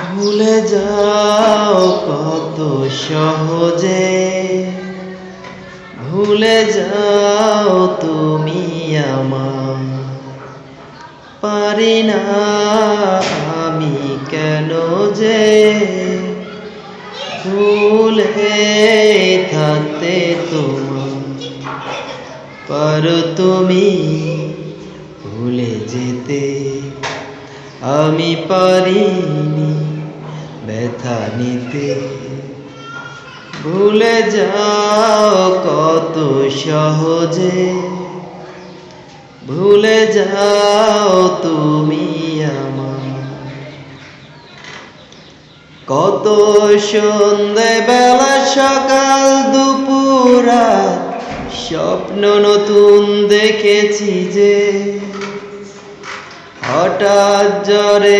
ভুলে যাও কত সহজে, ভুলে যাও তুমি আমার। পারি না আমি কেন যে ভুলে থাকতে তোমার। পারো তুমি ভুলে যেতে, আমি পারিনি ব্যথা নিতে। ভুলে যাও কত সহজে, ভুলে যাও তুমি আমার। কত সন্ধে বেলা সকাল দুপুর রাত স্বপ্ন নতুন দেখেছি যে, হঠাৎ জ্বরে